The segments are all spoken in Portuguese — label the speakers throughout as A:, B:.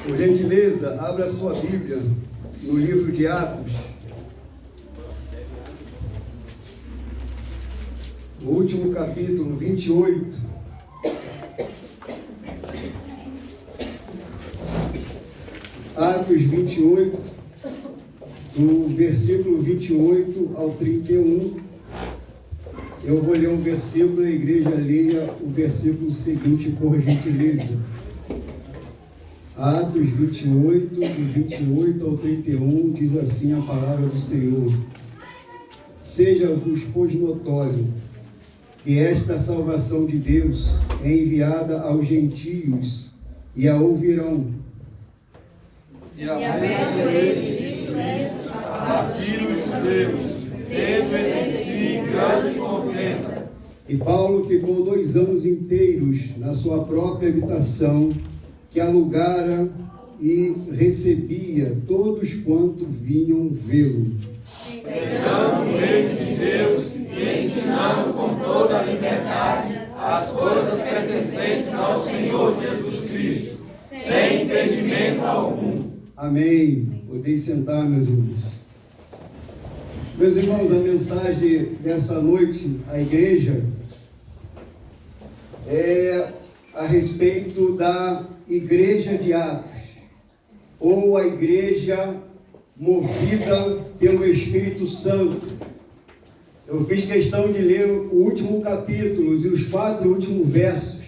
A: Por gentileza, abra sua Bíblia no livro de Atos, no último capítulo 28. Atos 28, do versículo 28 ao 31. Eu vou ler um versículo, a igreja leia o versículo seguinte, por gentileza. Atos 28, do 28 ao 31, diz assim a palavra do Senhor: Seja-vos, pois, notório que esta salvação de Deus é enviada aos gentios, e a ouvirão.
B: E havendo ele dito isto, partiram os judeus, tendo entre si grande contenda.
A: E Paulo ficou 2 anos inteiros na sua própria habitação, que alugara, e recebia todos quanto vinham vê-lo,
B: Pregando o reino de Deus e ensinando com toda a liberdade as coisas pertencentes ao Senhor Jesus Cristo, sem impedimento algum.
A: Amém. Podem sentar, meus irmãos. Meus irmãos, a mensagem dessa noite à igreja é a respeito da igreja de Atos, ou a igreja movida pelo Espírito Santo. Eu fiz questão de ler o último capítulo e os 4 últimos versos,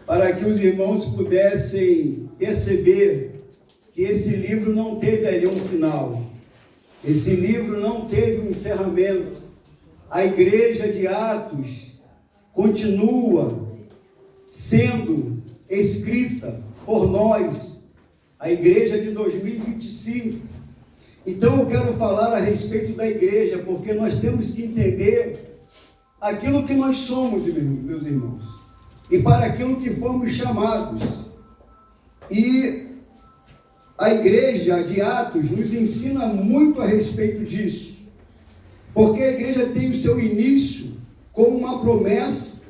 A: para que os irmãos pudessem perceber que esse livro não teve ali um final. Esse livro não teve um encerramento. A igreja de Atos continua sendo escrita por nós, a igreja de 2025. Então eu quero falar a respeito da igreja, porque nós temos que entender aquilo que nós somos, meus irmãos, e para aquilo que fomos chamados. E a igreja de Atos nos ensina muito a respeito disso, porque a igreja tem o seu início como uma promessa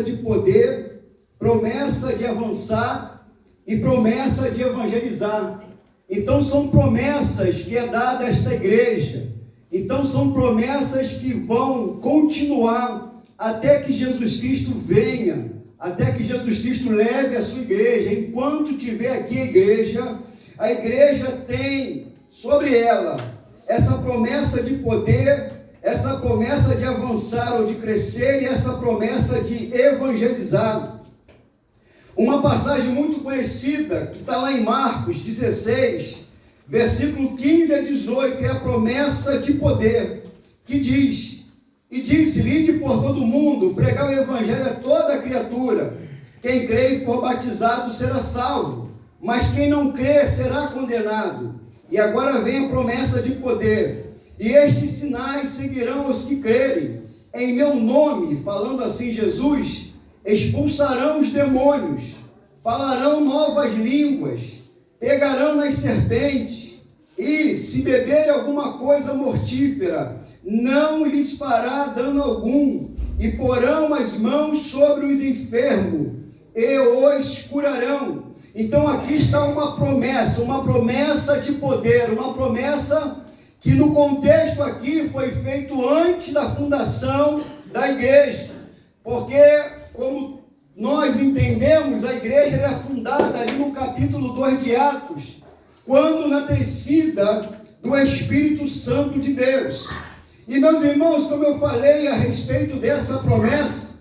A: de poder, promessa de avançar e promessa de evangelizar. Então são promessas que é dada a esta igreja. Então são promessas que vão continuar até que Jesus Cristo venha, até que Jesus Cristo leve a sua igreja. Enquanto tiver aqui a igreja tem sobre ela essa promessa de poder, essa promessa de avançar ou de crescer, e essa promessa de evangelizar. Uma passagem muito conhecida, que está lá em Marcos 16, versículo 15 a 18, é a promessa de poder, que diz: E disse-lhe, ide por todo o mundo, pregar o evangelho a toda a criatura. Quem crê e for batizado será salvo, mas quem não crê será condenado. E agora vem a promessa de poder: e estes sinais seguirão os que crerem. Em meu nome, falando assim Jesus, expulsarão os demônios, falarão novas línguas, pegarão nas serpentes, e se beberem alguma coisa mortífera, não lhes fará dano algum, e porão as mãos sobre os enfermos, e os curarão. Então aqui está uma promessa de poder, uma promessa que no contexto aqui foi feito antes da fundação da igreja, porque como nós entendemos, a igreja é fundada ali no capítulo 2 de Atos, quando na descida do Espírito Santo de Deus. E meus irmãos, como eu falei a respeito dessa promessa,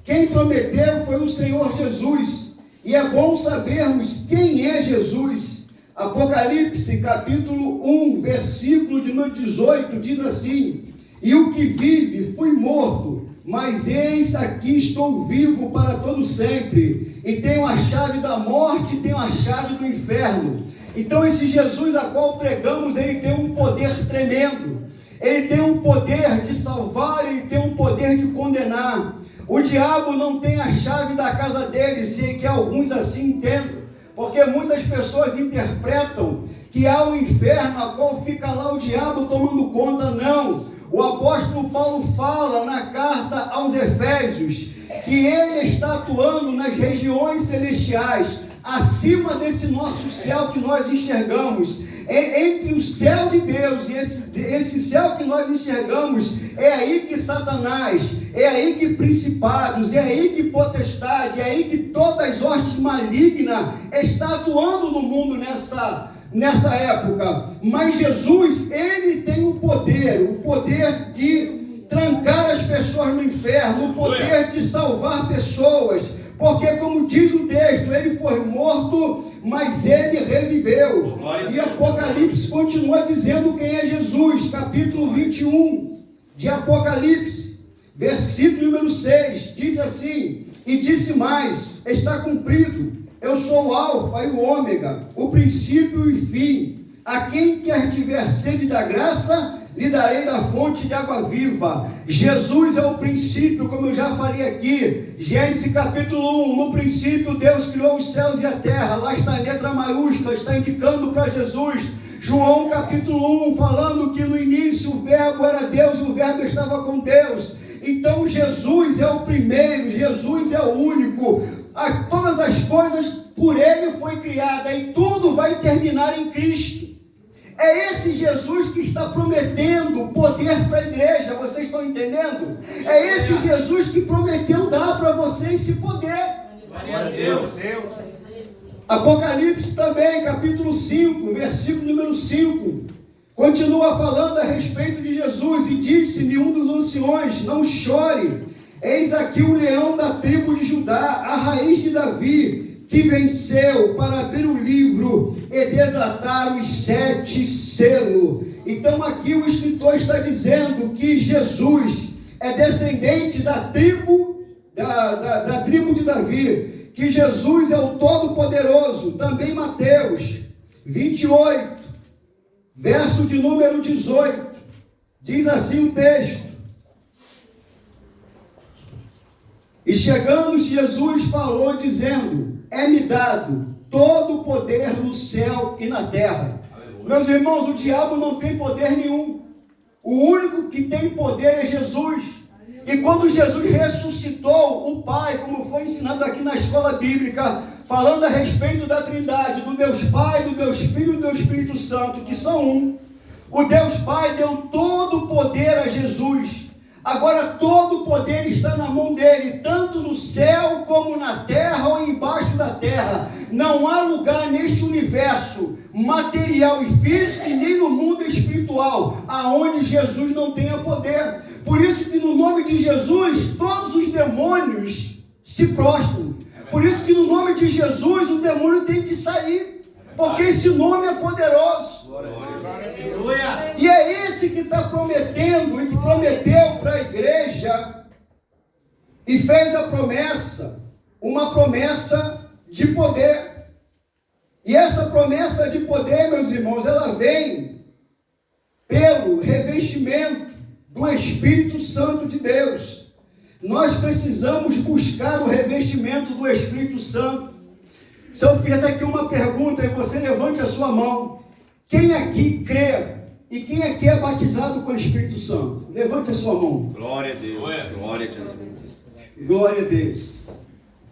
A: quem prometeu foi o Senhor Jesus, e é bom sabermos quem é Jesus. Apocalipse capítulo 1, versículo de número 18, diz assim: E o que vive fui morto, mas eis aqui estou vivo para todo sempre, e tenho a chave da morte, e tenho a chave do inferno. Então esse Jesus a qual pregamos, ele tem um poder tremendo. Ele tem um poder de salvar, ele tem um poder de condenar. O diabo não tem a chave da casa dele, se é que alguns assim entendem, porque muitas pessoas interpretam que há um inferno, a qual fica lá o diabo tomando conta. Não, o apóstolo Paulo fala na carta aos Efésios que Ele está atuando nas regiões celestiais, acima desse nosso céu que nós enxergamos. Entre o céu de Deus e esse céu que nós enxergamos, é aí que Satanás, é aí que principados, é aí que potestade, é aí que todas as hostes malignas está atuando no mundo nessa época. Mas Jesus, Ele tem o poder de trancar as pessoas no inferno, o poder de salvar pessoas, porque como diz o texto, Ele foi morto, mas Ele reviveu. E Apocalipse continua dizendo quem é Jesus, capítulo 21 de Apocalipse, versículo número 6, diz assim: e disse mais, está cumprido, eu sou o alfa e o ômega, o princípio e fim. A quem quer tiver sede da graça, lhe darei da fonte de água viva. Jesus é o princípio, como eu já falei aqui. Gênesis capítulo 1, no princípio Deus criou os céus e a terra. Lá está a letra maiúscula, está indicando para Jesus. João capítulo 1, falando que no início o verbo era Deus e o verbo estava com Deus. Então Jesus é o primeiro, Jesus é o único. Todas as coisas por Ele foi criada e tudo vai terminar em Cristo. É esse Jesus que está prometendo poder para a igreja, vocês estão entendendo? É esse Jesus que prometeu dar para vocês esse poder.
B: Glória a Deus.
A: Apocalipse também, capítulo 5, versículo número 5, continua falando a respeito de Jesus, e disse-me um dos anciões: não chore, eis aqui o leão da tribo de Judá, a raiz de Davi, que venceu para abrir o livro e desatar os 7 selos. Então aqui o escritor está dizendo que Jesus é descendente da tribo de Davi, que Jesus é o Todo-Poderoso. Também Mateus 28, verso de número 18, diz assim o texto: e chegando Jesus falou dizendo: é-me dado todo o poder no céu e na terra. Aleluia. Meus irmãos, o diabo não tem poder nenhum. O único que tem poder é Jesus. E quando Jesus ressuscitou, o Pai, como foi ensinado aqui na escola bíblica, falando a respeito da Trindade, do Deus Pai, do Deus Filho e do Deus Espírito Santo, que são um, o Deus Pai deu todo o poder a Jesus. Agora todo o poder está na mão dele, tanto no céu como na terra ou embaixo da terra. Não há lugar neste universo material e físico e nem no mundo espiritual aonde Jesus não tenha poder. Por isso que no nome de Jesus todos os demônios se prostram. Por isso que no nome de Jesus o demônio tem que sair, porque esse nome é poderoso. E é esse que está prometendo e que prometeu para a igreja e fez a promessa, uma promessa de poder. E essa promessa de poder, meus irmãos, ela vem pelo revestimento do Espírito Santo de Deus. Nós precisamos buscar o revestimento do Espírito Santo. Se eu fizer aqui uma pergunta e você levante a sua mão, quem aqui crê e quem aqui é batizado com o Espírito Santo? Levante a sua mão.
B: Glória a Deus. Glória a Jesus.
A: Glória a Deus.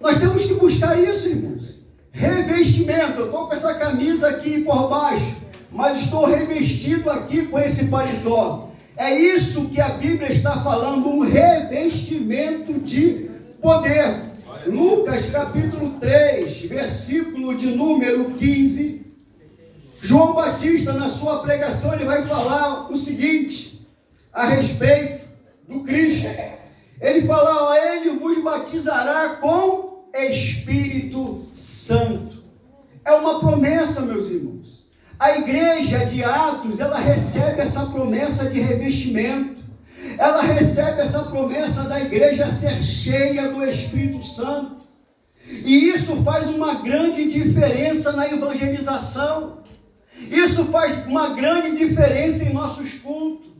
A: Nós temos que buscar isso, irmãos. Revestimento. Eu estou com essa camisa aqui por baixo, mas estou revestido aqui com esse paletó. É isso que a Bíblia está falando, um revestimento de poder. Lucas capítulo 3, versículo de número 15. João Batista, na sua pregação, ele vai falar o seguinte a respeito do Cristo. Ele fala: ele vos batizará com Espírito Santo. É uma promessa, meus irmãos. A igreja de Atos, ela recebe essa promessa de revestimento. Ela recebe essa promessa da igreja ser cheia do Espírito Santo. E isso faz uma grande diferença na evangelização. Isso faz uma grande diferença em nossos cultos.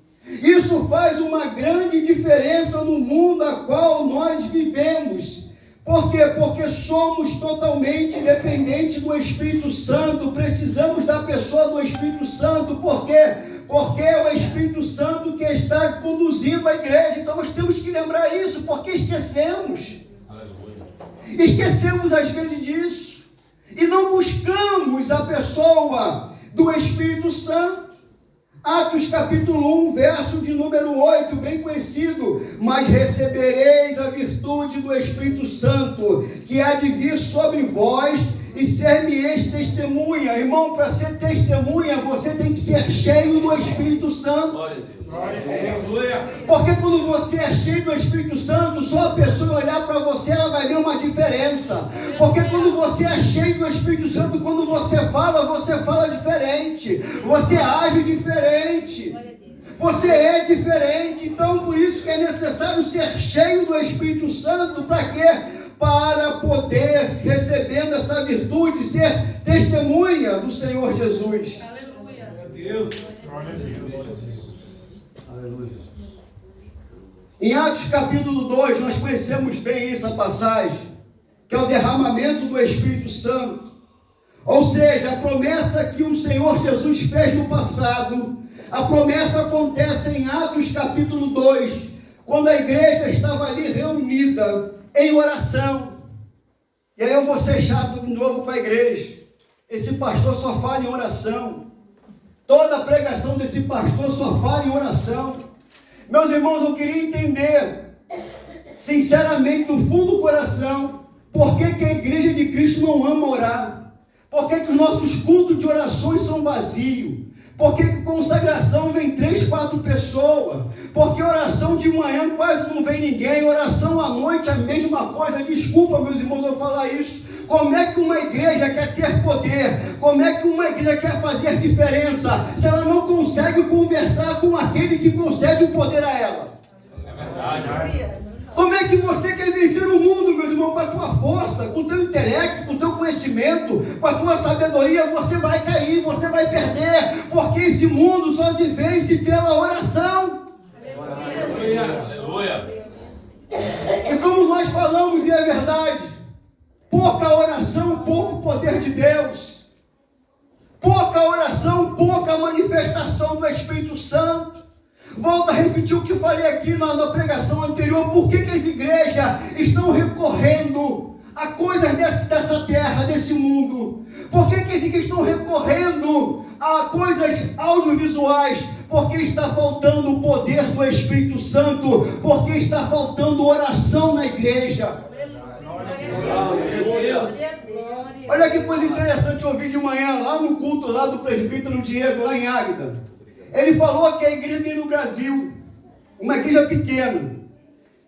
A: Isso faz uma grande diferença no mundo a qual nós vivemos. Por quê? Porque somos totalmente dependentes do Espírito Santo. Precisamos da pessoa do Espírito Santo. Por quê? Porque é o Espírito Santo que está conduzindo a igreja. Então nós temos que lembrar isso, porque esquecemos. Esquecemos às vezes disso. E não buscamos a pessoa do Espírito Santo. Atos capítulo 1, verso de número 8, bem conhecido. Mas recebereis a virtude do Espírito Santo, que há de vir sobre vós, e ser-me-eis testemunha. Irmão, para ser testemunha, você tem que ser cheio do Espírito Santo.
B: Glória a Deus.
A: Porque quando você é cheio do Espírito Santo, só a pessoa olhar para você, ela vai ver uma diferença. Porque quando você é cheio do Espírito Santo, quando você fala diferente. Você age diferente. Você é diferente. Então, por isso que é necessário ser cheio do Espírito Santo. Para quê? Para poder, recebendo essa virtude, ser testemunha do Senhor Jesus.
B: Aleluia. Glória a Deus.
C: Glória a Deus.
A: Aleluia. Em Atos capítulo 2, nós conhecemos bem essa passagem, que é o derramamento do Espírito Santo. Ou seja, a promessa que o Senhor Jesus fez no passado, a promessa acontece em Atos capítulo 2, quando a igreja estava ali reunida em oração. E aí eu vou ser chato de novo com a igreja. Esse pastor só fala em oração. Toda a pregação desse pastor só fala em oração. Meus irmãos, eu queria entender, sinceramente, do fundo do coração, por que a igreja de Cristo não ama orar? Por que os nossos cultos de orações são vazios? Por que consagração vem 3, 4 pessoas? Porque oração de manhã quase não vem ninguém, oração à noite a mesma coisa. Desculpa, meus irmãos, eu falar isso. Como é que uma igreja quer ter poder? Como é que uma igreja quer fazer diferença se ela não consegue conversar com aquele que concede o poder a ela?
B: É verdade.
A: Como é que você quer vencer o mundo, meus irmãos, com a tua força, com o teu intelecto, com o teu conhecimento, com a tua sabedoria? Você vai cair, você vai perder, porque esse mundo só se vence pela oração.
B: Aleluia. Aleluia.
A: E como nós falamos, e é verdade, pouca oração, pouco poder de Deus. Pouca oração, pouca manifestação do Espírito Santo. Volto a repetir o que falei aqui na pregação anterior. Por que as igrejas estão recorrendo a coisas dessa terra, desse mundo? Por que as igrejas estão recorrendo a coisas audiovisuais? Porque está faltando o poder do Espírito Santo. Porque está faltando oração na igreja. Olha que coisa interessante eu ouvi de manhã, lá no culto lá do presbítero Diego, lá em Águeda. Ele falou que a igreja tem no Brasil, uma igreja pequena,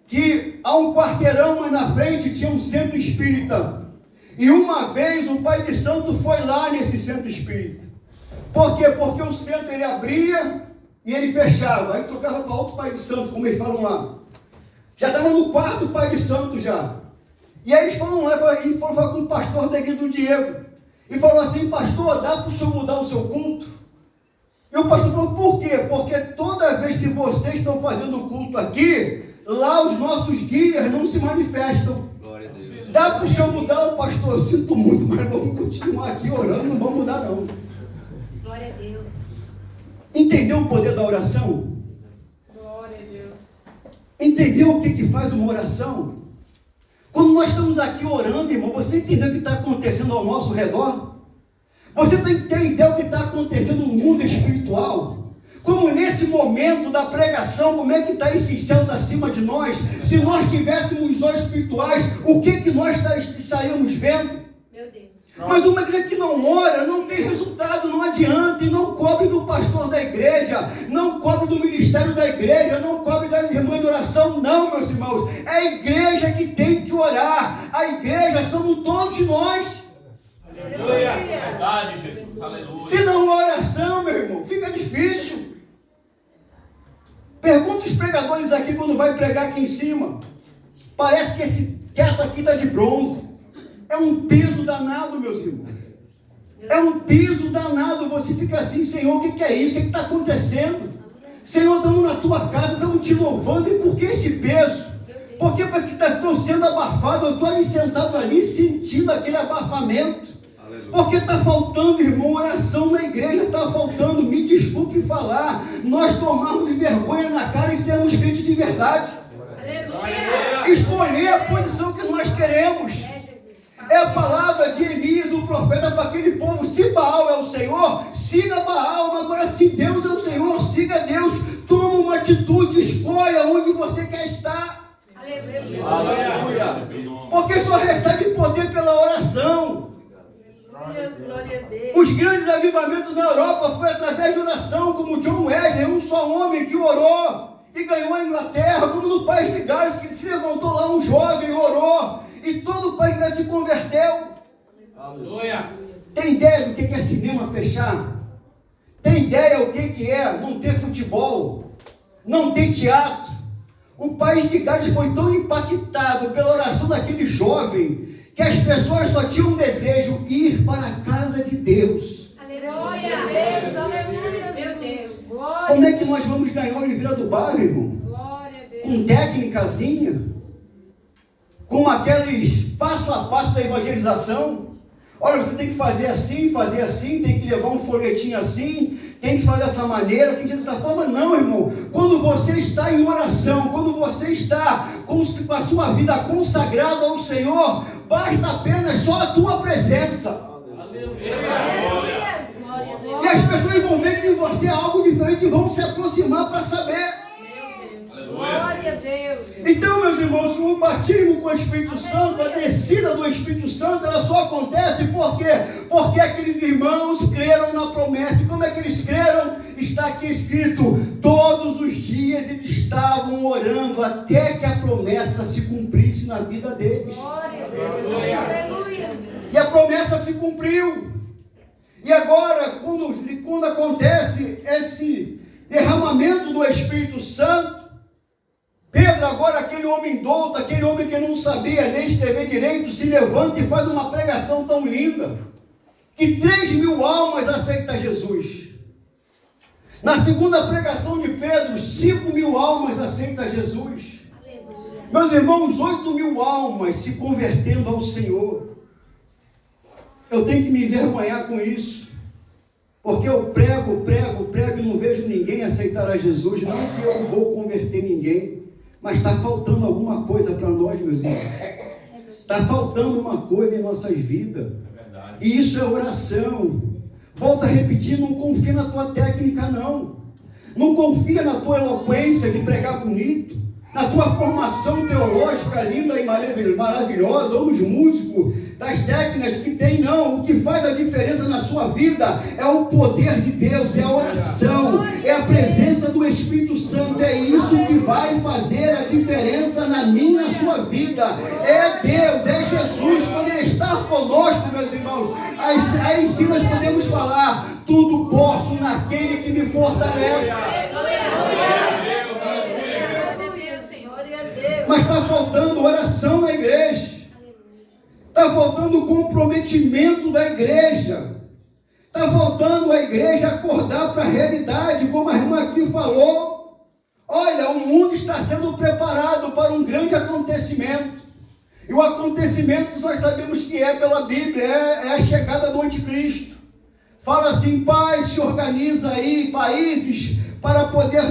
A: que há um quarteirão mais na frente tinha um centro espírita. E uma vez o pai de santo foi lá nesse centro espírita. Por quê? Porque o centro ele abria e ele fechava. Aí trocava para outro pai de santo, como eles falam lá. Já estava no quarto pai de santo já. E aí eles foram lá e foram falar com o pastor da igreja do Diego. E falou assim: pastor, dá para o senhor mudar o seu culto? E o pastor falou: por quê? Porque toda vez que vocês estão fazendo o culto aqui, lá os nossos guias não se manifestam.
B: Glória a Deus.
A: Dá para o senhor mudar? O pastor, eu sinto muito, mas vamos continuar aqui orando, não vamos mudar não.
D: Glória a Deus.
A: Entendeu o poder da oração?
D: Glória a Deus.
A: Entendeu o que faz uma oração? Quando nós estamos aqui orando, irmão, você entendeu o que está acontecendo ao nosso redor? Você tem que ter ideia do que está acontecendo no mundo espiritual? Como nesse momento da pregação, como é que está esses céus acima de nós? Se nós tivéssemos os olhos espirituais, o que nós estaríamos vendo?
D: Meu Deus.
A: Mas uma igreja que não ora, não tem resultado, não adianta, e não cobre do pastor da igreja, não cobre do ministério da igreja, não cobre das irmãs de oração, não, meus irmãos. É a igreja que tem que orar, a igreja somos todos nós.
B: Aleluia. Verdade, Jesus. Aleluia.
A: Se não há oração, meu irmão, fica difícil. Pergunta os pregadores aqui quando vai pregar aqui em cima. Parece que esse teto aqui está de bronze. É um peso danado, meus irmãos. É um peso danado. Você fica assim: Senhor, o que é isso? O que está acontecendo? Senhor, estamos na tua casa, estamos te louvando. E por que esse peso? Porque parece que estou sendo abafado. Eu estou ali sentado ali, sentindo aquele abafamento. Porque está faltando, irmão, oração na igreja, está faltando, me desculpe falar, nós tomarmos vergonha na cara e sermos crentes de verdade.
D: Aleluia.
A: Escolher a posição que nós queremos. É a palavra de Elias, o profeta, para aquele povo. Se Baal é o Senhor, siga Baal. Agora, se Deus é o Senhor, siga Deus. Toma uma atitude, escolha onde você quer estar.
B: Aleluia.
A: Porque só recebe poder pela oração.
D: Glória a Deus.
A: Os grandes avivamentos na Europa foi através de oração, como John Wesley, um só homem que orou e ganhou a Inglaterra, como no país de Gales, que se levantou lá um jovem e orou, e todo o país se converteu.
B: Aleluia.
A: Tem ideia do que é cinema fechar? Tem ideia o que é não ter futebol, não ter teatro? O país de Gales foi tão impactado pela oração daquele jovem, que as pessoas só tinham um desejo: ir para a casa de Deus.
D: Glória a Deus, aleluia, meu Deus. Glória.
A: Como é que nós vamos ganhar a Oliveira do Bairro, irmão?
D: Glória a Deus.
A: Com técnicazinha? Com aqueles passo a passo da evangelização? Olha, você tem que fazer assim, tem que levar um folhetinho assim, tem que fazer dessa maneira, tem que fazer dessa forma. Não, irmão. Quando você está em oração, quando você está com a sua vida consagrada ao Senhor, basta apenas só a tua presença. E as pessoas vão ver que em você há algo diferente e vão se aproximar para saber.
D: Glória a Deus.
A: Então, meus irmãos, o batismo com o Espírito Santo, a descida do Espírito Santo, ela só acontece porque aqueles irmãos creram na promessa. E como é que eles creram? Está aqui escrito: todos os dias eles estavam orando até que a promessa se cumprisse na vida deles.
D: Glória a Deus. Aleluia.
A: E a promessa se cumpriu. E agora, quando acontece esse derramamento do Espírito Santo, Pedro, agora aquele homem douto, aquele homem que não sabia ler e escrever direito, se levanta e faz uma pregação tão linda, que 3.000 almas aceitam Jesus. Na segunda pregação de Pedro, 5.000 almas aceitam Jesus. Meus irmãos, 8.000 almas se convertendo ao Senhor. Eu tenho que me envergonhar com isso, porque eu prego e não vejo ninguém aceitar a Jesus. Não que eu vou converter ninguém, mas está faltando alguma coisa para nós, meus irmãos. Está faltando uma coisa em nossas vidas. E isso é oração. Volto a repetir: não confia na tua técnica, não. Não confia na tua eloquência de pregar bonito, na tua formação teológica linda e maravilhosa, ou nos músicos, das técnicas que tem, não. O que faz a diferença na sua vida é o poder de Deus, é a oração, é a presença do Espírito Santo. É isso que vai fazer a diferença na minha e na sua vida. É Deus, é Jesus. Quando Ele está conosco, meus irmãos, aí sim nós podemos falar: tudo posso naquele que me fortalece. Mas está faltando oração na igreja. Está faltando o comprometimento da igreja. Está faltando a igreja acordar para a realidade, como a irmã aqui falou. Olha, o mundo está sendo preparado para um grande acontecimento. E o acontecimento nós sabemos que é pela Bíblia, é a chegada do anticristo. Fala assim: paz, se organiza aí, países, para poder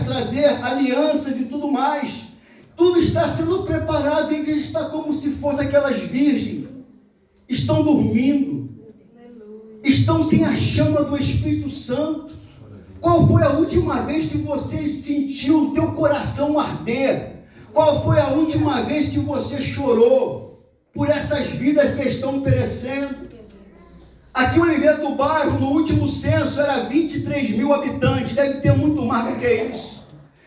A: trazer alianças e tudo mais. Tudo está sendo preparado, e a gente está como se fosse aquelas virgens. Estão dormindo. Estão sem a chama do Espírito Santo. Qual foi a última vez que você sentiu o teu coração arder? Qual foi a última vez que você chorou por essas vidas que estão perecendo? Aqui em Oliveira do Bairro, no último censo, era 23.000 habitantes. Deve ter muito mais do que isso.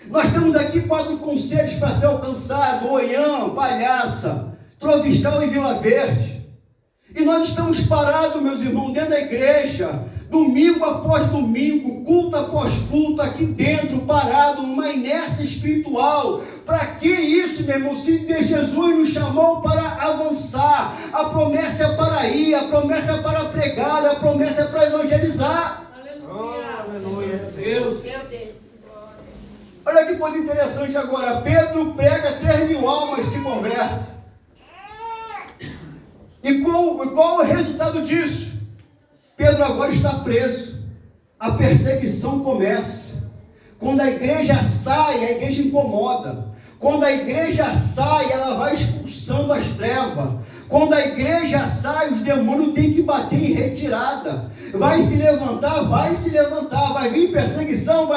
A: Nós temos aqui 4 concelhos para ser alcançado: Oiã, Palhaça, Troviscal e Vila Verde. E nós estamos parados, meus irmãos, dentro da igreja, domingo após domingo, culto após culto, aqui dentro, parado, numa inércia espiritual. Para que isso, meu irmão? Se Jesus nos chamou para avançar, a promessa é para ir, a promessa é para pregar, a promessa é para evangelizar.
B: Aleluia, Deus.
D: Meu Deus.
A: Olha que coisa interessante agora. Pedro prega, 3.000 almas se convertem. E qual o resultado disso? Pedro agora está preso. A perseguição começa. Quando a igreja sai, a igreja incomoda. Quando a igreja sai, ela vai expulsando as trevas. Quando a igreja sai, os demônios têm que bater em retirada. Vai se levantar, vai vir perseguição,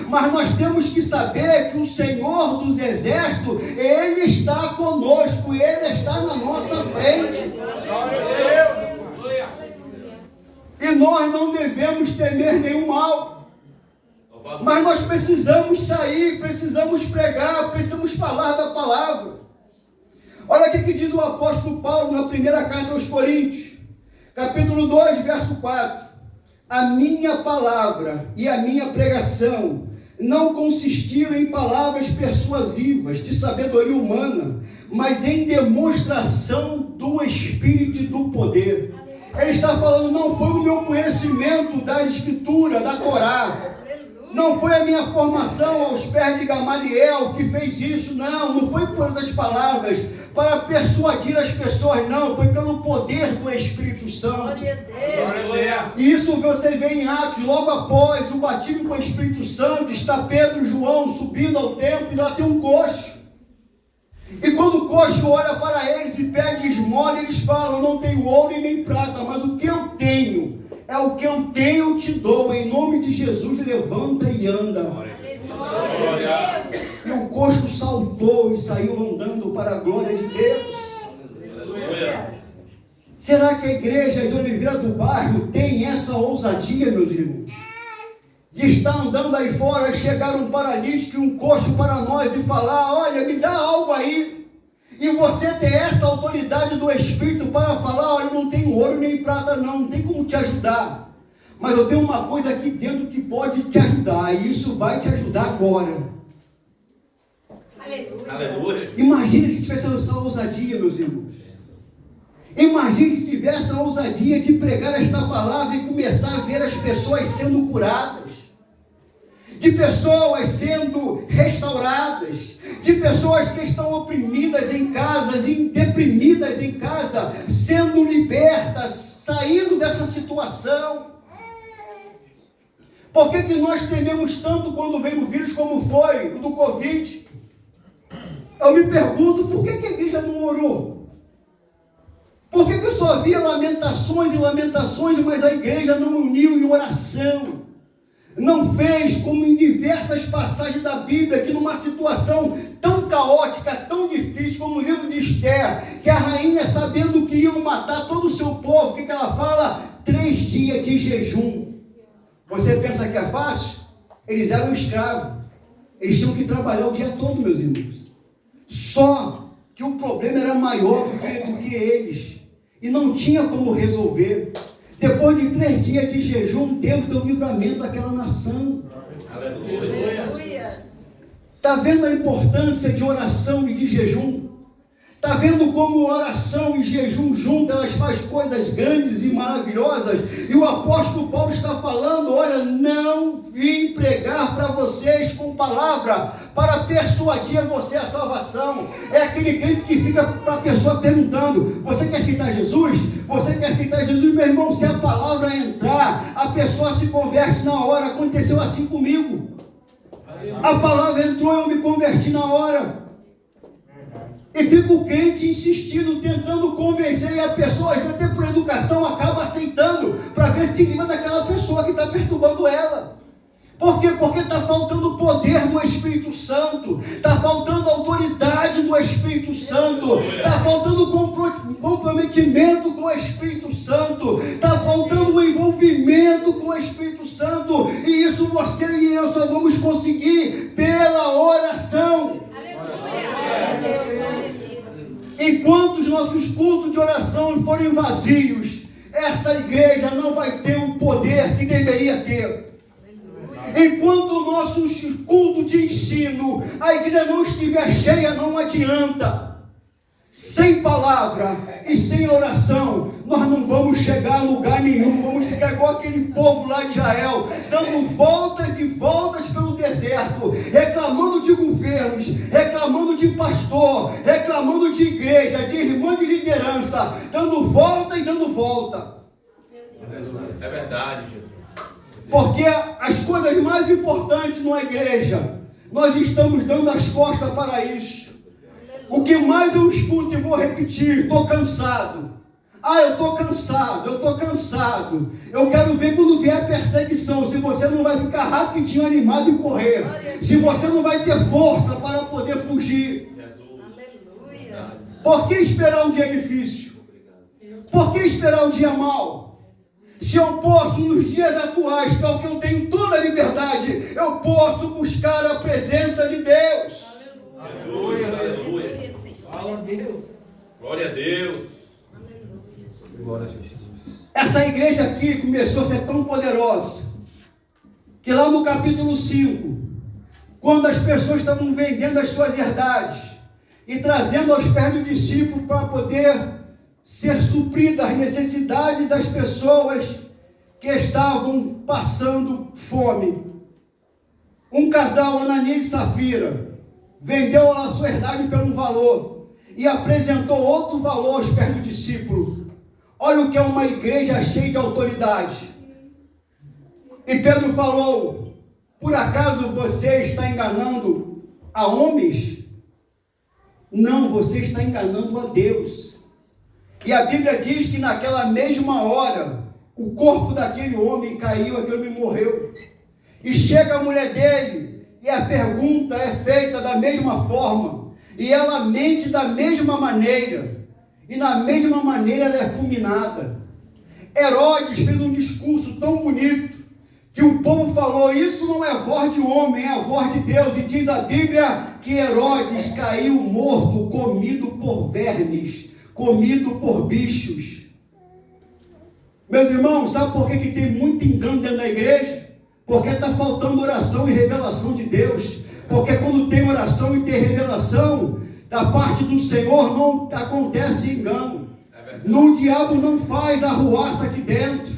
A: mas nós temos que saber que o Senhor dos Exércitos, Ele está conosco, Ele está na nossa frente.
B: Glória a Deus.
A: E nós não devemos temer nenhum mal. Mas nós precisamos sair, precisamos pregar, precisamos falar da palavra. Olha o que diz o apóstolo Paulo na primeira carta aos Coríntios, capítulo 2, verso 4. A minha palavra e a minha pregação não consistiram em palavras persuasivas de sabedoria humana, mas em demonstração do Espírito e do poder. Ele está falando, não foi o meu conhecimento das Escrituras, da Torá. Não foi a minha formação aos pés de Gamaliel que fez isso, não foi por essas palavras, para persuadir as pessoas, não, foi pelo poder do Espírito Santo.
B: Glória a Deus.
A: E isso você vê em Atos, logo após o batismo com o Espírito Santo, está Pedro e João subindo ao templo e lá tem um coxo. E quando o coxo olha para eles e pede esmola, eles falam, não tenho ouro e nem prata, mas o que eu tenho, é o que eu tenho, eu te dou. Em nome de Jesus, levanta e anda.
B: Glória.
A: E o coxo saltou e saiu andando para a glória de Deus.
B: Aleluia.
A: Será que a igreja de Oliveira do Bairro tem essa ousadia, meus irmãos? De estar andando aí fora e chegar um paralítico e um coxo para nós e falar, olha, me dá algo aí. E você ter essa autoridade do Espírito para falar, olha, não tenho ouro nem prata não tem como te ajudar. Mas eu tenho uma coisa aqui dentro que pode te ajudar, e isso vai te ajudar agora.
B: Aleluia.
A: Imagine se tivesse essa ousadia, meus irmãos. Imagine se tivesse a ousadia de pregar esta palavra e começar a ver as pessoas sendo curadas, de pessoas sendo restauradas, de pessoas que estão oprimidas em casas, deprimidas em casa, sendo libertas, saindo dessa situação. Por que nós tememos tanto quando vem o vírus como foi o do Covid? Eu me pergunto, por que a igreja não orou? Por que só havia lamentações e lamentações, mas a igreja não uniu em oração? Não fez como em diversas passagens da Bíblia, que numa situação tão caótica, tão difícil, como o livro de Esther, que a rainha, sabendo que iam matar todo o seu povo, o que ela fala? 3 dias de jejum. Você pensa que é fácil? Eles eram escravos. Eles tinham que trabalhar o dia todo, meus irmãos. Só que o problema era maior do que eles. E não tinha como resolver. Depois de 3 dias de jejum, Deus deu livramento àquela nação.
B: Aleluia.
A: Está vendo a importância de oração e de jejum? Está vendo como oração e jejum juntas, elas fazem coisas grandes e maravilhosas? E o apóstolo Paulo está falando, olha, não vim pregar para vocês com palavra, para persuadir você a salvação. É aquele crente que fica para a pessoa perguntando, você quer aceitar Jesus? Você quer aceitar Jesus? Meu irmão, se a palavra entrar, a pessoa se converte na hora. Aconteceu assim comigo. A palavra entrou, eu me converti na hora. E fica o crente insistindo, tentando convencer, e a pessoa, até por educação, acaba aceitando, para ver se livra daquela pessoa que está perturbando ela. Por quê? Porque está faltando o poder do Espírito Santo, está faltando a autoridade do Espírito Santo, está faltando comprometimento com o Espírito Santo, está faltando um envolvimento com o Espírito Santo, e isso você e eu só vamos conseguir pela oração. Enquanto os nossos cultos de oração forem vazios, essa igreja não vai ter o poder que deveria ter. Enquanto o nosso culto de ensino, a igreja não estiver cheia, não adianta. Sem palavra e sem oração, nós não vamos chegar a lugar nenhum. Vamos ficar igual aquele povo lá de Israel, dando voltas e voltas pelo deserto, reclamando de governos, reclamando de pastor, reclamando de igreja, de irmã de liderança, dando volta e dando volta.
B: É verdade, Jesus.
A: Porque as coisas mais importantes numa igreja, nós estamos dando as costas para isso. O que mais eu escuto e vou repetir, estou cansado. Eu estou cansado, eu estou cansado. Eu quero ver quando vier perseguição, se você não vai ficar rapidinho animado e correr. Se você não vai ter força para poder fugir.
D: Aleluia.
A: Por que esperar um dia difícil? Por que esperar um dia mau? Se eu posso, nos dias atuais, que é o que eu tenho toda a liberdade, eu posso buscar a presença de Deus.
B: Aleluia, aleluia.
C: Fala a Deus.
B: Glória a Deus.
C: Glória a Jesus.
A: Essa igreja aqui começou a ser tão poderosa, que lá no capítulo 5, quando as pessoas estavam vendendo as suas herdades e trazendo aos pés do discípulo para poder ser suprida as necessidades das pessoas que estavam passando fome. Um casal, Ananias e Safira, vendeu a sua herdade por um valor e apresentou outro valor aos pés do discípulo. Olha o que é uma igreja cheia de autoridade. E Pedro falou: por acaso você está enganando a homens? Não, você está enganando a Deus. E a Bíblia diz que naquela mesma hora, o corpo daquele homem caiu, aquele homem morreu. E chega a mulher dele, e a pergunta é feita da mesma forma, e ela mente da mesma maneira, e na mesma maneira ela é fulminada. Herodes fez um discurso tão bonito, que o povo falou: isso não é voz de homem, é a voz de Deus. E diz a Bíblia que Herodes caiu morto, comido por vermes, comido por bichos. Meus irmãos, sabe por que tem muito engano dentro da igreja? Porque está faltando oração e revelação de Deus. Porque quando tem oração e tem revelação da parte do Senhor, não acontece engano. O diabo não faz arruaça aqui dentro.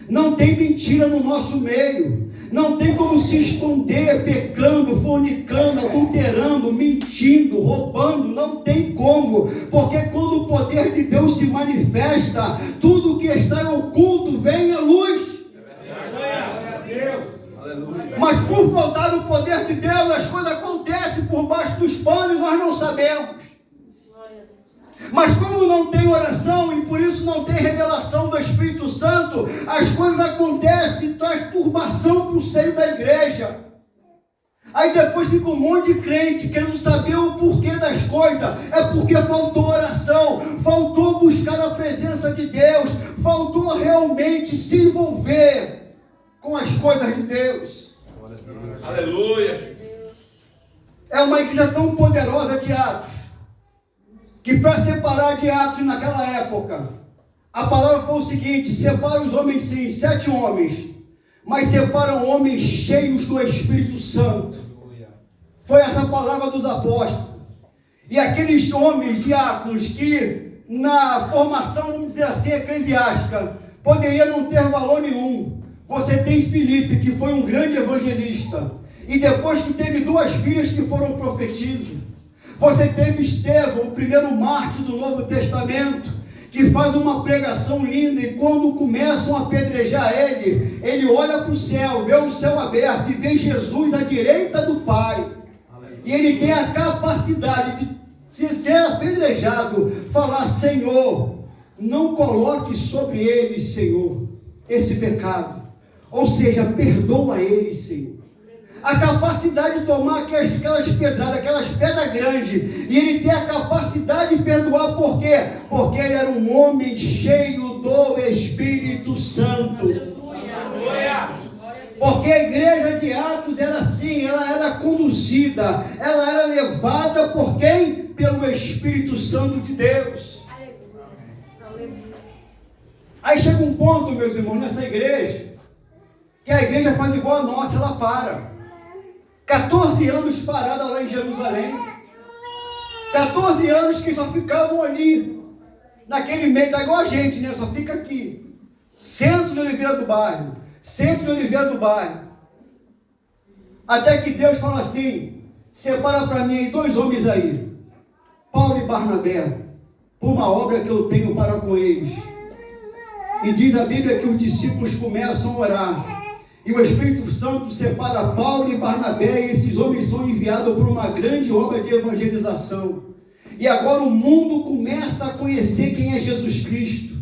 A: Não tem mentira no nosso meio. Não tem como se esconder pecando, fornicando, adulterando, mentindo, roubando. Não tem como. Porque quando o poder de Deus se manifesta, tudo que está em oculto vem à luz. Mas por faltar o poder de Deus, as coisas acontecem por baixo dos panos e nós não sabemos. Mas como não tem oração e por isso não tem revelação do Espírito Santo, as coisas acontecem e traz turbação para o seio da igreja. Aí depois fica um monte de crente querendo saber o porquê das coisas. É porque faltou oração, faltou buscar a presença de Deus, faltou realmente se envolver com as coisas de Deus.
B: Aleluia.
A: É uma igreja tão poderosa de Atos, que para separar de Atos naquela época, a palavra foi o seguinte: separa os homens sim, 7 homens, mas separam homens cheios do Espírito Santo. Foi essa a palavra dos apóstolos. E aqueles homens diáconos que na formação, vamos dizer assim, eclesiástica, poderia não ter valor nenhum. Você tem Filipe, que foi um grande evangelista, e depois que teve 2 filhas que foram profetisas. Você teve Estevão, o primeiro mártir do Novo Testamento, que faz uma pregação linda, e quando começam a apedrejar ele, ele olha para o céu, vê o céu aberto e vê Jesus à direita do Pai. E ele tem a capacidade de, se ser apedrejado, falar: Senhor, não coloque sobre ele, Senhor, esse pecado. Ou seja, perdoa ele, Senhor. A capacidade de tomar aquelas pedradas, aquelas pedras grandes, e ele tem a capacidade de perdoar. Por quê? Porque ele era um homem cheio do Espírito Santo. Porque a igreja de Atos era assim, ela era conduzida, ela era levada por quem? Pelo Espírito Santo de Deus. Aí chega um ponto, meus irmãos, nessa igreja, que a igreja faz igual a nossa, ela para. 14 anos parada lá em Jerusalém. 14 anos que só ficavam ali, naquele meio, tá igual a gente, né? Só fica aqui. Centro de Oliveira do Bairro. Centro de Oliveira do Bairro. Até que Deus fala assim: separa para mim 2 homens aí, Paulo e Barnabé, por uma obra que eu tenho para com eles. E diz a Bíblia que os discípulos começam a orar. E o Espírito Santo separa Paulo e Barnabé, e esses homens são enviados para uma grande obra de evangelização. E agora o mundo começa a conhecer quem é Jesus Cristo.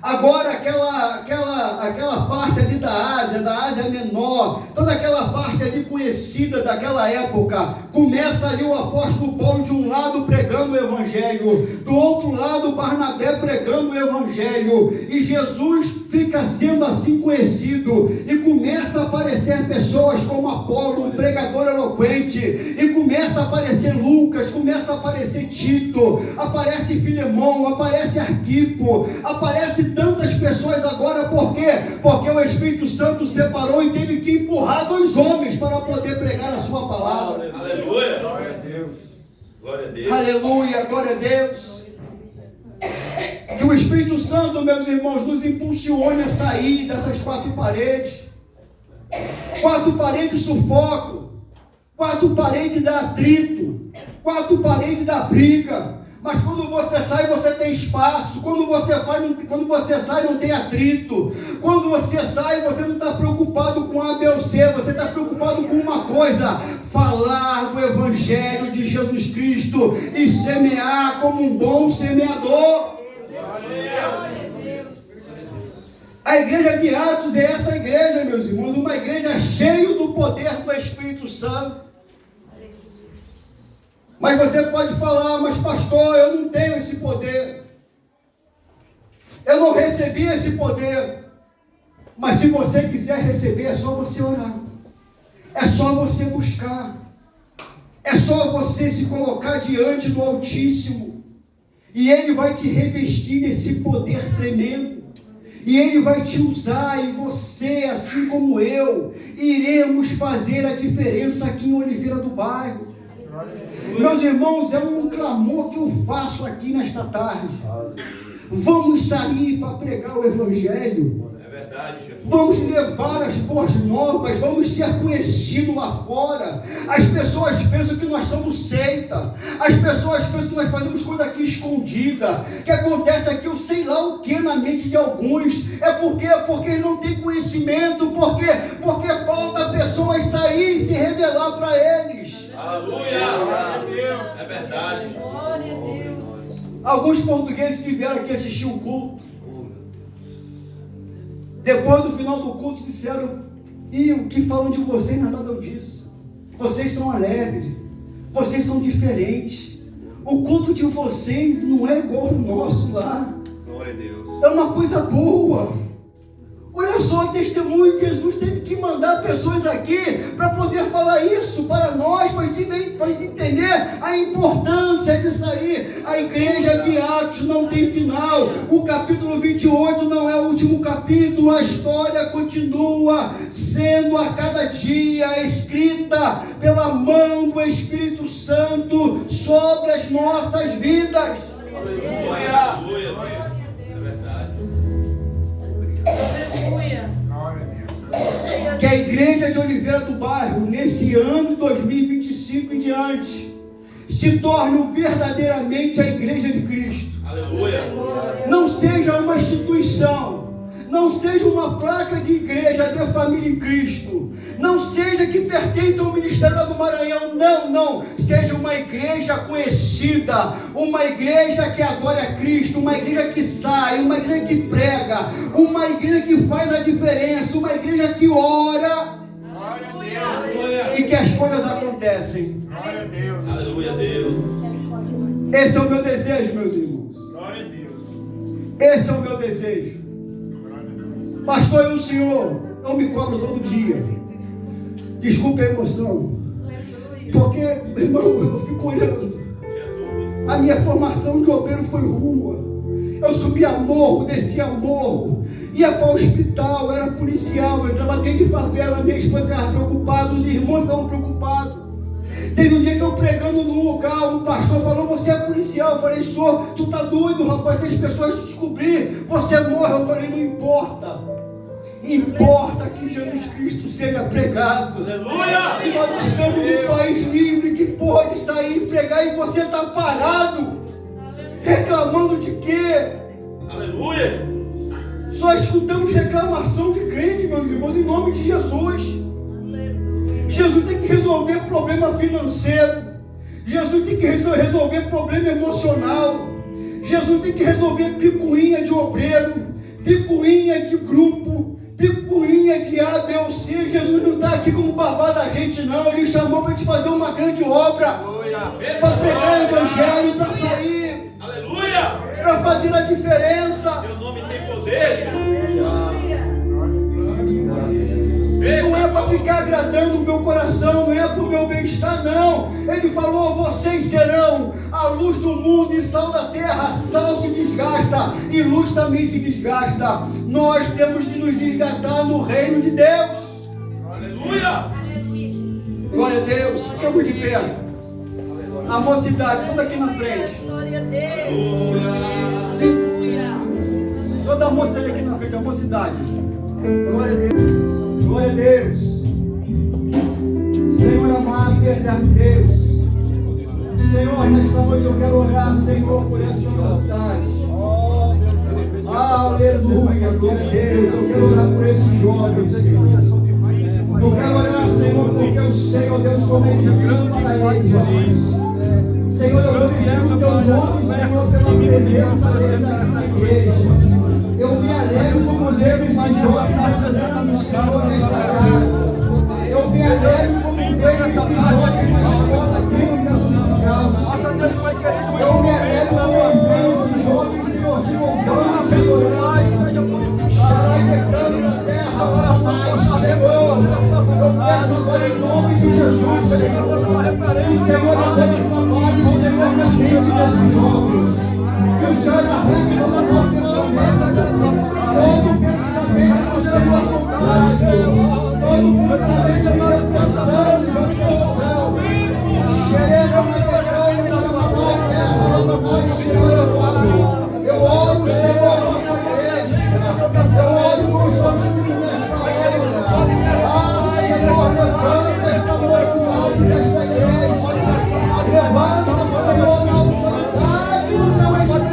A: Agora aquela parte ali da Ásia Menor, toda aquela parte ali conhecida daquela época, começa ali o apóstolo Paulo de um lado pregando o Evangelho, do outro lado Barnabé pregando o Evangelho, e Jesus fica sendo assim conhecido, e começa a aparecer pessoas como Apolo, um pregador eloquente, e começa a aparecer Lucas, começa a aparecer Tito, aparece Filemão, aparece Arquipo, aparece tantas pessoas agora. Por quê? Porque o Espírito Santo separou e teve que empurrar 2 homens para poder pregar a sua palavra.
B: Aleluia! Glória a Deus! Glória a Deus!
A: Aleluia! Glória a Deus! Que o Espírito Santo, meus irmãos, nos impulsione a sair dessas 4 paredes. 4 paredes sufocam, 4 paredes dá atrito, 4 paredes dá briga. Mas quando você sai, você tem espaço. Quando você sai, não tem atrito. Quando você sai, você não está preocupado com A, B ou C. Você está preocupado com uma coisa: falar do Evangelho de Jesus Cristo e semear como um bom semeador. A igreja de Atos é essa igreja, meus irmãos, uma igreja cheia do poder do Espírito Santo. Mas você pode falar: mas pastor, eu não tenho esse poder, eu não recebi esse poder. Mas se você quiser receber, é só você orar, é só você buscar, é só você se colocar diante do Altíssimo, e Ele vai te revestir desse poder tremendo, e Ele vai te usar, e você, assim como eu, iremos fazer a diferença aqui em Oliveira do Bairro. Meus irmãos, é um clamor que eu faço aqui nesta tarde. Vamos sair para pregar o Evangelho.
B: É verdade, Jesus.
A: Vamos levar as boas novas, vamos ser conhecidos lá fora. As pessoas pensam que nós somos seita, as pessoas pensam que nós fazemos coisa aqui escondida, que acontece aqui eu sei lá o que na mente de alguns. Porque eles não têm conhecimento, porque falta pessoas sair e se revelar para eles.
B: Aleluia! Glória a Deus! É verdade.
D: Glória a Deus.
A: Alguns portugueses que vieram aqui assistir o culto, depois do final do culto disseram: e o que falam de vocês não é nada disso, vocês são alegres, vocês são diferentes, o culto de vocês não é igual ao nosso lá.
B: Glória a Deus.
A: É uma coisa boa. Olha só, o testemunho de Jesus teve que mandar pessoas aqui para poder falar isso para nós, para a gente entender a importância de sair. A igreja de Atos não tem final. O capítulo 28 não é o último capítulo. A história continua sendo a cada dia escrita pela mão do Espírito Santo sobre as nossas vidas.
B: Aleluia! Aleluia! É verdade.
D: Aleluia.
A: Que a igreja de Oliveira do Bairro, nesse ano de 2025 em diante, se torne verdadeiramente a igreja de Cristo.
B: Aleluia!
A: Não seja uma instituição, não seja uma placa de igreja de família em Cristo, não seja que pertence ao Ministério do Maranhão, não, seja uma igreja conhecida, uma igreja que adora a Cristo, uma igreja que sai, uma igreja que prega, uma igreja que faz a diferença, uma igreja que ora.
B: Glória a Deus!
A: E que as coisas acontecem.
B: Glória a Deus! Aleluia a Deus!
A: Esse é o meu desejo, meus irmãos.
B: Glória a Deus!
A: Esse é o meu desejo. Pastor, e o senhor? Eu me cobro todo dia. Desculpe a emoção. Porque, irmão, eu fico olhando.
B: Jesus!
A: A minha formação de obreiro foi rua. Eu subia morro, descia morro, ia para o hospital, era policial, eu entrava dentro de favela, minha esposa ficava preocupada, os irmãos ficavam preocupados. Teve um dia que eu pregando num lugar, um pastor falou: você é policial? Eu falei: sou. Tu tá doido, rapaz, se as pessoas te descobrirem, você morre. Eu falei: não importa. Importa que Jesus Cristo seja pregado.
B: Aleluia!
A: E nós estamos num país livre que pode sair e pregar, e você está parado, reclamando de quê?
B: Aleluia, Jesus!
A: Só escutamos reclamação de crente, meus irmãos, em nome de Jesus. Jesus tem que resolver problema financeiro. Jesus tem que resolver problema emocional. Jesus tem que resolver picuinha de obreiro, picuinha de grupo, picuinha de A, B ou C. Jesus não está aqui como babá da gente, não. Ele chamou para te fazer uma grande obra, para pregar o evangelho, para sair, para fazer a diferença.
B: Teu nome tem poder,
A: Não é para ficar agradando o meu coração, não é para o meu bem-estar, não. Ele falou: vocês serão a luz do mundo e sal da terra. Sal se desgasta e luz também se desgasta. Nós temos que nos desgastar no reino de Deus.
B: Aleluia!
A: Glória a Deus. Ficamos de pé. A mocidade, toda aqui na frente.
D: Glória a Deus.
A: Toda a moça aqui na frente, a mocidade. Glória a Deus. Glória a Deus. Senhor amado e eterno Deus. Senhor, nesta noite eu quero orar, Senhor, por esta mocidade. Aleluia, glória a Deus. Eu quero orar por esses jovens, Senhor. Eu quero orar, Senhor, porque eu sei, ó Deus, como é difícil para eles, ó Deus. Senhor, eu glorifico o teu nome, Senhor, pela presença deles aqui na igreja. Eu me alegro como Deus esses jovens ajudando o Senhor nesta casa. Eu me alegro como Deus esses jovens na escola bíblica dominical. Eu me alegro como Deus esses jovens, Senhor, te louvando, te adorando, xaraquecando na terra, para a paz chegou. Eu peço agora em nome de Jesus, Senhor, que o Senhor agora trabalhe, Senhor, na mente desses jovens. Que o Senhor arranque toda a tua pensamento, todo pensamento, Senhor, contrário, todo pensamento de repressão, de opressão, xereta, maquejando, da papai, terra, da papai, Senhor, eu oro, Senhor, na igreja, eu oro constantemente nesta hora, Senhor, levanta esta mocidade desta igreja, levanta, Senhor, na autoridade, não é Senhor,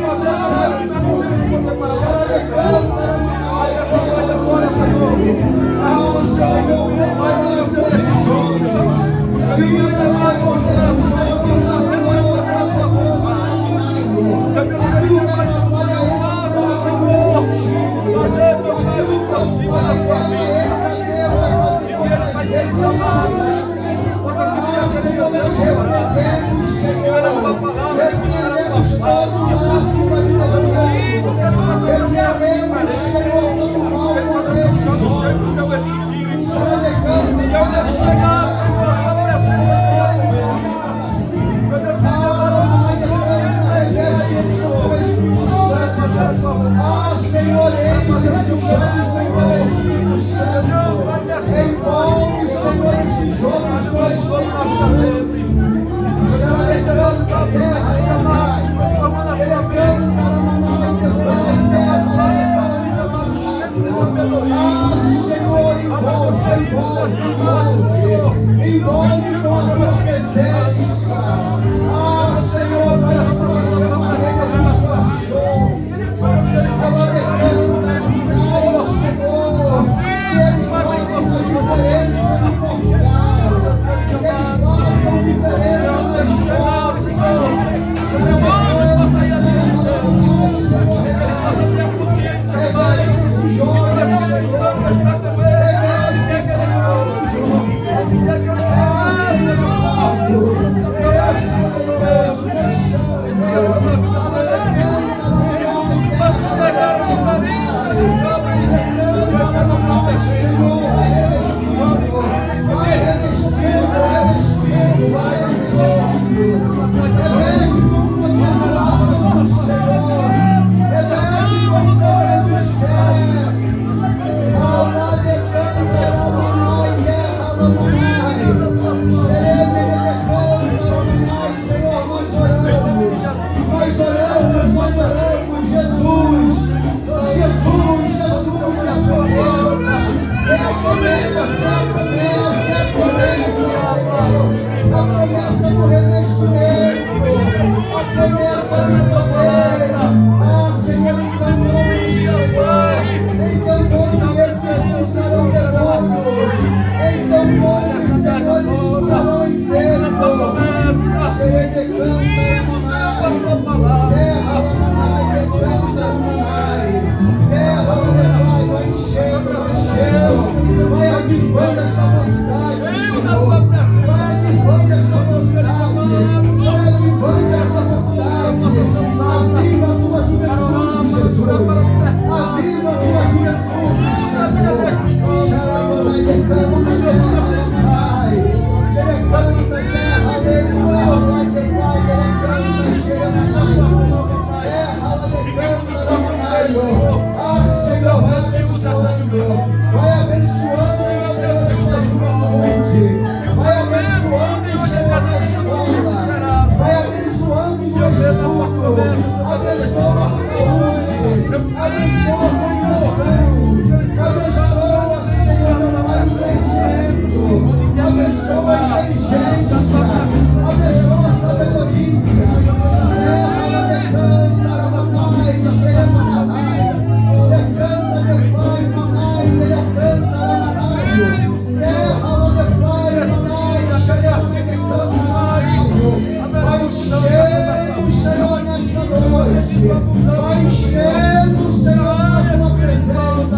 A: Vai enchendo, Senhor, da tua presença.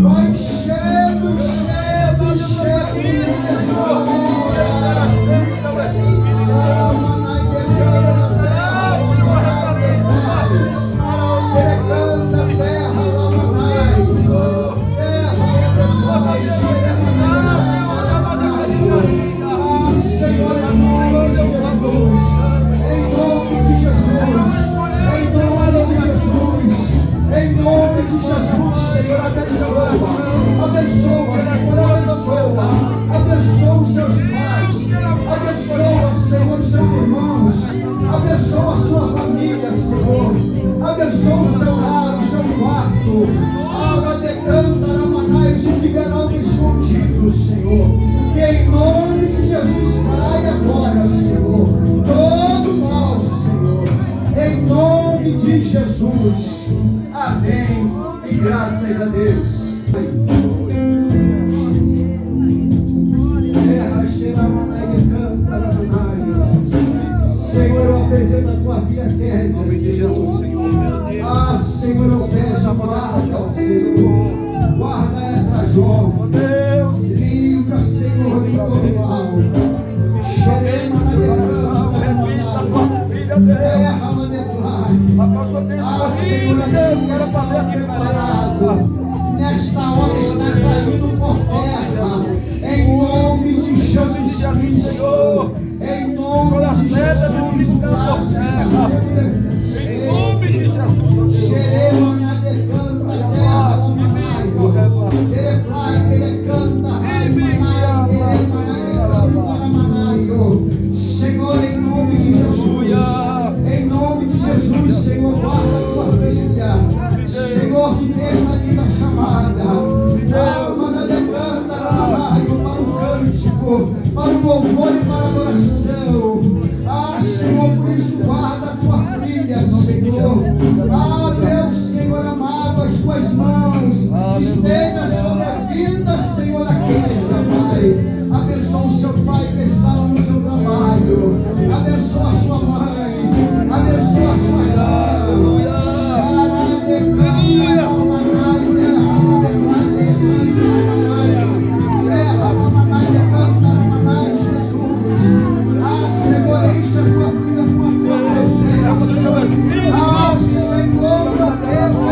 A: Vai enchendo, abençoa os seus pais, abençoa, Senhor, os seus irmãos, abençoa a sua família, Senhor, abençoa o seu lar, o seu quarto, água decanta na manai, se tiver algo escondido, Senhor, que em nome de Jesus saia agora, Senhor, todo mal, Senhor, em nome de Jesus, amém, e graças a Deus. Senhor, eu apresento a tua filha Kézia, Senhor. Ah, Senhor, eu peço, guarda, Senhor. Guarda essa jovem. Livra, Senhor, de todo mal. Xerema na terra, na declare. Ah, Senhor, aquilo que estava preparado nesta hora está caindo por terra. Em nome de Jesus Cristo. Em nome de Jesus.
B: Em nome de Jesus.
A: Xerema na decanta, terra, na manaio. Ele vai, ele canta, Senhor, em nome de Jesus. Em nome de Jesus, Senhor, guarda a tua filha. Senhor, que Deus na linda chamada. Manda decanta, para o cântico, para o louvor e para a adoração. Ah, Senhor, por isso guarda a tua filha, Senhor. Ah, Deus, Senhor amado, as tuas mãos esteja sobre a vida, Senhor, aqueça, Pai. Abençoa o seu pai que está lá no seu trabalho. Abençoa a sua mãe. Abençoa a sua irmã. Ah, Senhor, meu Deus,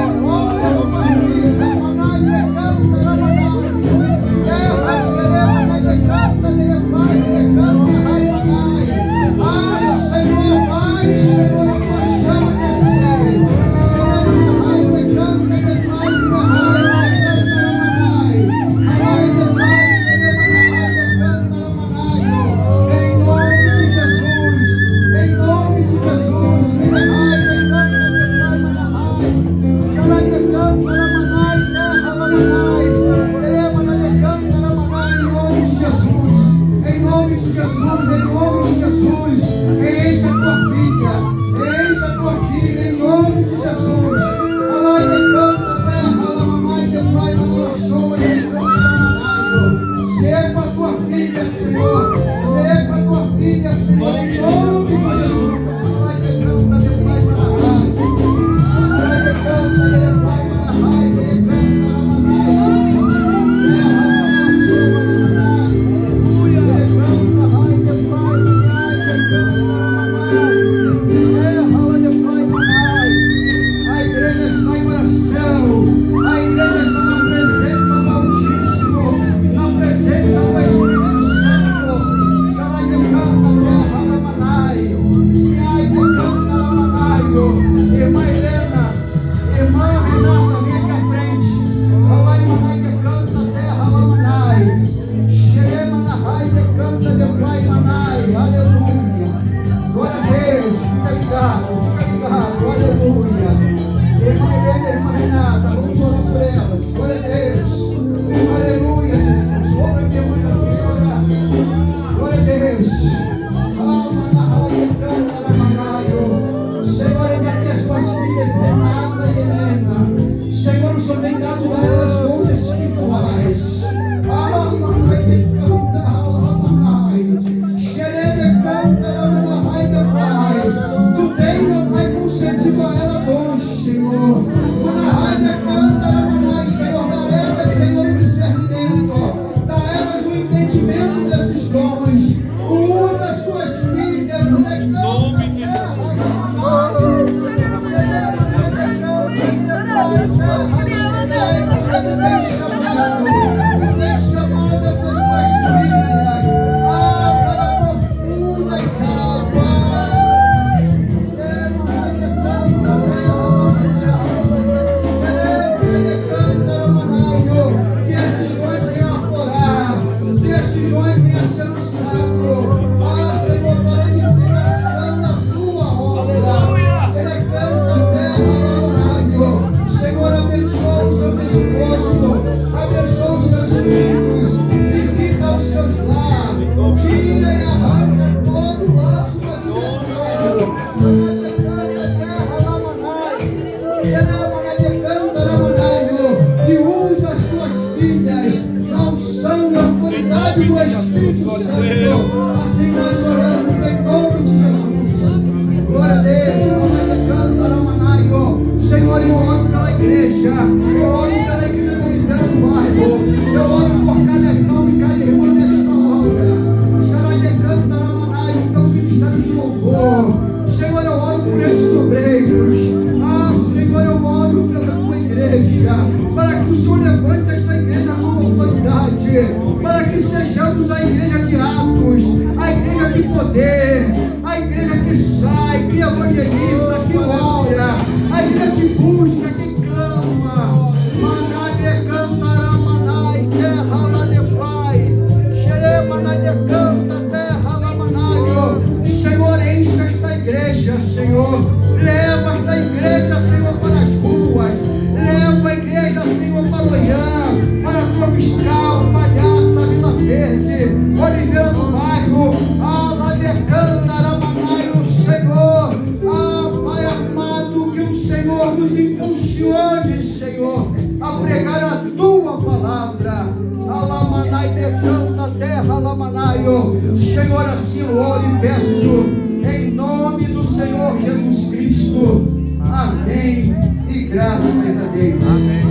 A: poder, a igreja que sai, que evangeliza, que ora, a igreja que busca, que clama. Manade cantará, manai, terra lá de pai, xerema de canta, terra lá manaio. Senhor, enche esta igreja, Senhor, leva esta igreja, Senhor, para as ruas, leva a igreja, Senhor, para Oiã, para Tropiscal, Palhaça, Vila Verde, Oliveira do Bairro, Aladecantaramanaio, Senhor, Pai amado, que o Senhor nos impulsione, Senhor, a pregar a tua palavra. Alamanai decanta terra, Alamanaio, Senhor, assim eu oro e peço, em nome do Senhor Jesus Cristo. Amém e graças a Deus. Amém.